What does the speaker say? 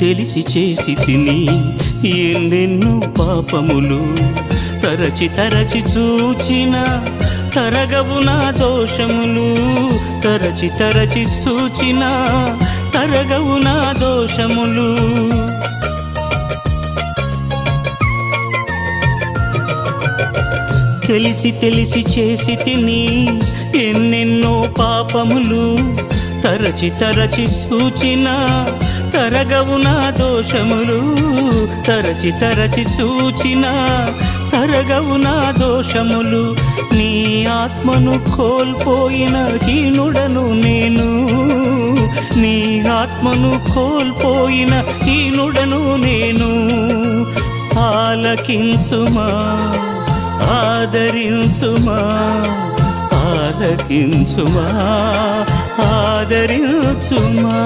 తెలిసి చేసి తిని ఎన్నెన్నో పాపములు తరచి తరచి చూచిన తరగవు నా దోషములు తరచి తరచి చూచిన తరగవు నా దోషములు తెలిసి తెలిసి చేసి తిని ఎన్నెన్నో పాపములు తరచి తరచి చూచిన తరగవు నా దోషములు తరచి తరచి చూచిన తరగవు నా దోషములు నీ ఆత్మను కోల్పోయిన హీనుడను నేను నీ ఆత్మను కోల్పోయిన హీనుడను నేను ఆలకించుమా ఆదరించుమా ఆలకించుమా ఆదరించుమా